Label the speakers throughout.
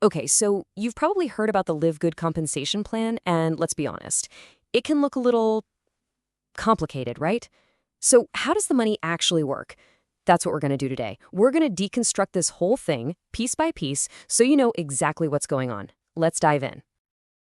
Speaker 1: Okay, so you've probably heard about the LiveGood compensation plan, and let's be honest, it can look a little complicated, right? So how does the money actually work? That's what we're going to do today. We're going to deconstruct this whole thing, piece by piece, so you know exactly what's going on. Let's dive in.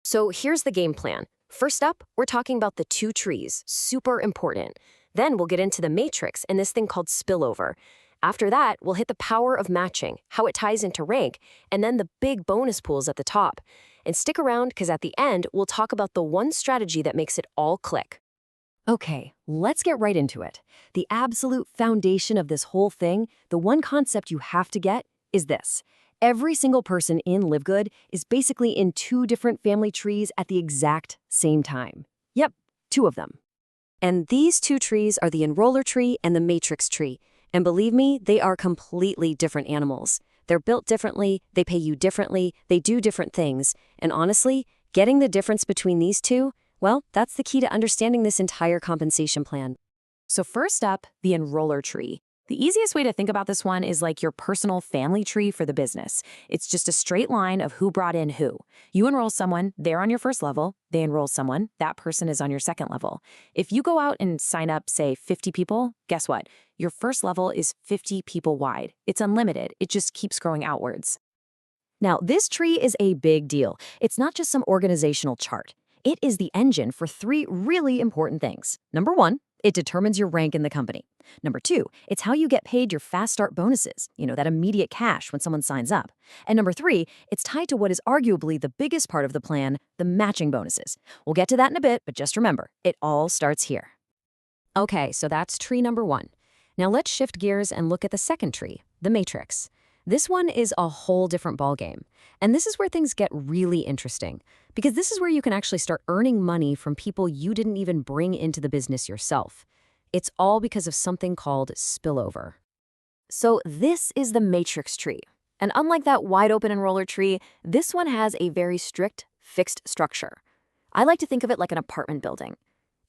Speaker 1: So here's the game plan. First up, we're talking about the two trees, super important. Then we'll get into the matrix and this thing called spillover. After that, we'll hit the power of matching, how it ties into rank, and then the big bonus pools at the top. And stick around because at the end, we'll talk about the one strategy that makes it all click. Okay, let's get right into it. The absolute foundation of this whole thing, the one concept you have to get, is this. Every single person in LiveGood is basically in two different family trees at the exact same time. Yep, two of them. And these two trees are the enroller tree and the matrix tree. And believe me, they are completely different animals. They're built differently, they pay you differently, they do different things. And honestly, getting the difference between these two, well, that's the key to understanding this entire compensation plan. So first up, the enroller tree. The easiest way to think about this one is like your personal family tree for the business. It's just a straight line of who brought in who. You enroll someone, they're on your first level. They enroll someone, that person is on your second level. If you go out and sign up, say, 50 people, guess what? Your first level is 50 people wide. It's unlimited. It just keeps growing outwards. Now, this tree is a big deal. It's not just some organizational chart. It is the engine for three really important things. Number one, it determines your rank in the company. Number two, it's how you get paid your fast start bonuses, that immediate cash when someone signs up. And number three, it's tied to what is arguably the biggest part of the plan, the matching bonuses. We'll get to that in a bit, but just remember, it all starts here. Okay, so that's tree number one. Now let's shift gears and look at the second tree, the matrix. This one is a whole different ballgame. And this is where things get really interesting, because this is where you can actually start earning money from people you didn't even bring into the business yourself. It's all because of something called spillover. So this is the matrix tree. And unlike that wide open enroller tree, this one has a very strict, fixed structure. I like to think of it like an apartment building.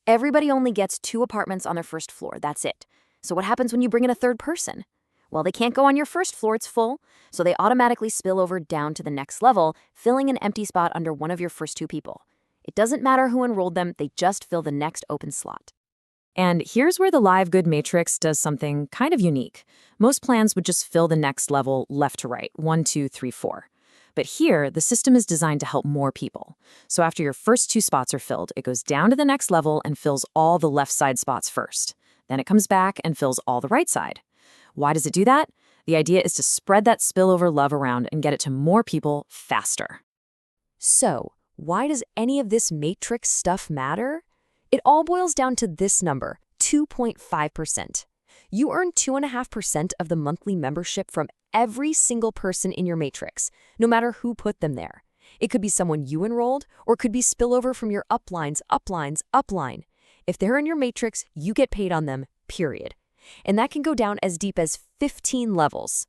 Speaker 1: Everybody only gets 2 apartments on their first floor, that's it. So what happens when you bring in a third person? Well, they can't go on your first floor, it's full, so they automatically spill over down to the next level, filling an empty spot under one of your first 2 people. It doesn't matter who enrolled them, they just fill the next open slot. And here's where the LiveGood matrix does something kind of unique. Most plans would just fill the next level left to right, 1, 2, 3, 4. But here, the system is designed to help more people. So after your first 2 spots are filled, it goes down to the next level and fills all the left side spots first. Then it comes back and fills all the right side. Why does it do that? The idea is to spread that spillover love around and get it to more people faster. So, why does any of this matrix stuff matter? It all boils down to this number, 2.5%. You earn 2.5% of the monthly membership from every single person in your matrix, no matter who put them there. It could be someone you enrolled, or it could be spillover from your upline. If they're in your matrix, you get paid on them, period. And that can go down as deep as 15 levels.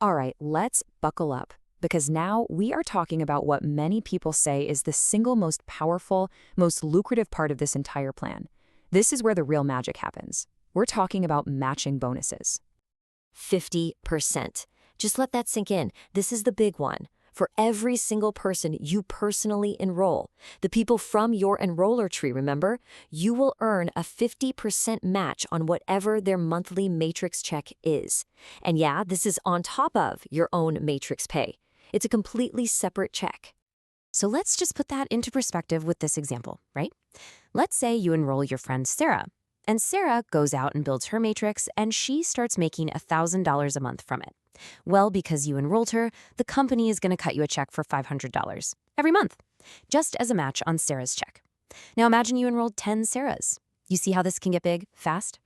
Speaker 1: All right, let's buckle up, because now we are talking about what many people say is the single most powerful, most lucrative part of this entire plan. This is where the real magic happens. We're talking about matching bonuses. 50%. Just let that sink in. This is the big one. For every single person you personally enroll, the people from your enroller tree, remember, you will earn a 50% match on whatever their monthly matrix check is. And yeah, this is on top of your own matrix pay. It's a completely separate check. So let's just put that into perspective with this example, right? Let's say you enroll your friend Sarah, and Sarah goes out and builds her matrix, and she starts making $1,000 a month from it. Well, because you enrolled her, the company is going to cut you a check for $500 every month, just as a match on Sarah's check. Now imagine you enrolled 10 Sarahs. You see how this can get big fast?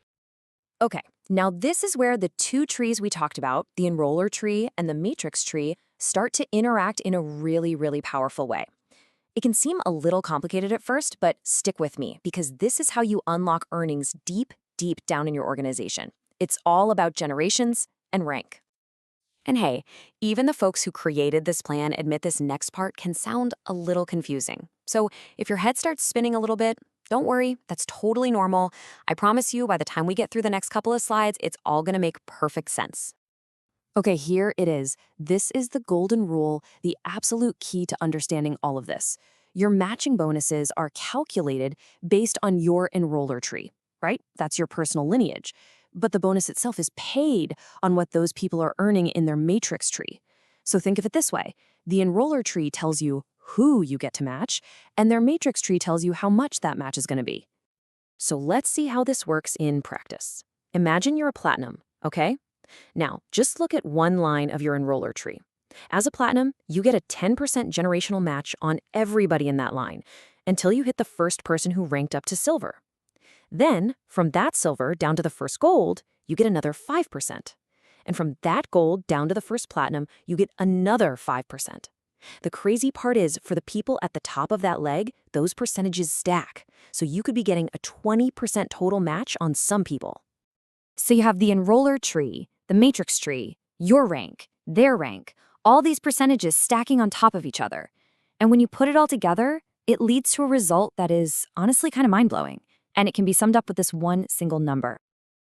Speaker 1: Okay, now this is where the 2 trees we talked about, the enroller tree and the matrix tree, start to interact in a really, really powerful way. It can seem a little complicated at first, but stick with me, because this is how you unlock earnings deep, deep down in your organization. It's all about generations and rank. And hey, even the folks who created this plan admit this next part can sound a little confusing. So if your head starts spinning a little bit, don't worry, that's totally normal. I promise you, by the time we get through the next couple of slides, it's all going to make perfect sense. Okay, here it is. This is the golden rule, the absolute key to understanding all of this. Your matching bonuses are calculated based on your enroller tree, right? That's your personal lineage. But the bonus itself is paid on what those people are earning in their matrix tree. So think of it this way. The enroller tree tells you who you get to match, and their matrix tree tells you how much that match is going to be. So let's see how this works in practice. Imagine you're a platinum, okay? Now, just look at one line of your enroller tree. As a platinum, you get a 10% generational match on everybody in that line until you hit the first person who ranked up to silver. Then, from that silver down to the first gold, you get another 5%. And from that gold down to the first platinum, you get another 5%. The crazy part is, for the people at the top of that leg, those percentages stack. So you could be getting a 20% total match on some people. So you have the enroller tree, the matrix tree, your rank, their rank, all these percentages stacking on top of each other. And when you put it all together, it leads to a result that is honestly kind of mind-blowing. And it can be summed up with this one single number.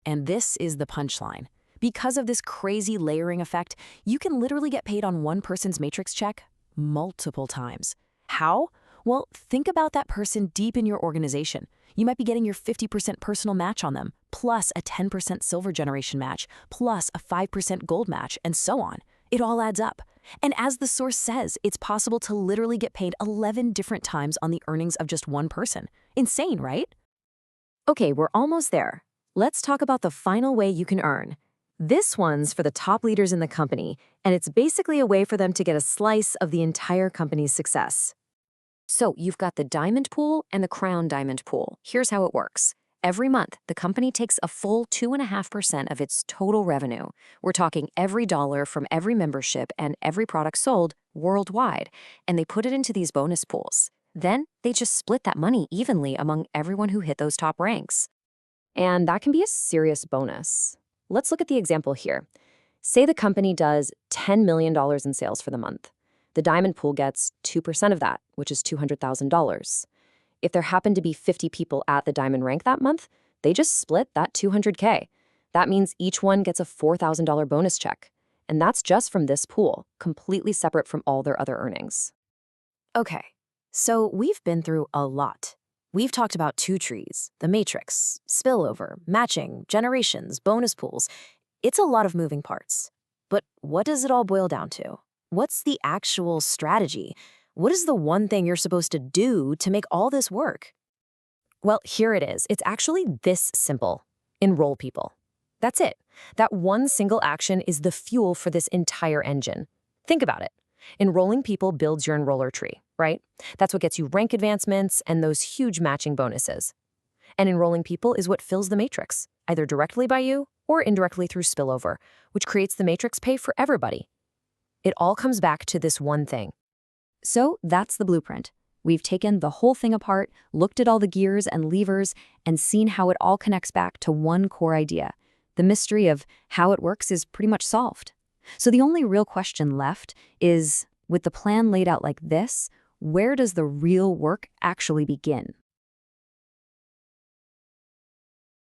Speaker 1: And this is the punchline. Because of this crazy layering effect, you can literally get paid on one person's matrix check multiple times. How? Well, think about that person deep in your organization. You might be getting your 50% personal match on them, plus a 10% silver generation match, plus a 5% gold match, and so on. It all adds up. And as the source says, it's possible to literally get paid 11 different times on the earnings of just one person. Insane, right? Okay, we're almost there. Let's talk about the final way you can earn. This one's for the top leaders in the company, and it's basically a way for them to get a slice of the entire company's success. So you've got the diamond pool and the crown diamond pool. Here's how it works. Every month, the company takes a full 2.5% of its total revenue. We're talking every dollar from every membership and every product sold worldwide, and they put it into these bonus pools. Then they just split that money evenly among everyone who hit those top ranks. And that can be a serious bonus. Let's look at the example here. Say the company does $10 million in sales for the month. The diamond pool gets 2% of that, which is $200,000. If there happen to be 50 people at the diamond rank that month, they just split that $200K. That means each one gets a $4,000 bonus check. And that's just from this pool, completely separate from all their other earnings. Okay, so we've been through a lot. We've talked about two trees, the matrix, spillover, matching, generations, bonus pools. It's a lot of moving parts. But what does it all boil down to? What's the actual strategy? What is the one thing you're supposed to do to make all this work? Well, here it is. It's actually this simple. Enroll people. That's it. That one single action is the fuel for this entire engine. Think about it. Enrolling people builds your enroller tree, right? That's what gets you rank advancements and those huge matching bonuses. And enrolling people is what fills the matrix, either directly by you or indirectly through spillover, which creates the matrix pay for everybody. It all comes back to this one thing. So that's the blueprint. We've taken the whole thing apart, looked at all the gears and levers, and seen how it all connects back to one core idea. The mystery of how it works is pretty much solved. So the only real question left is, with the plan laid out like this, where does the real work actually begin?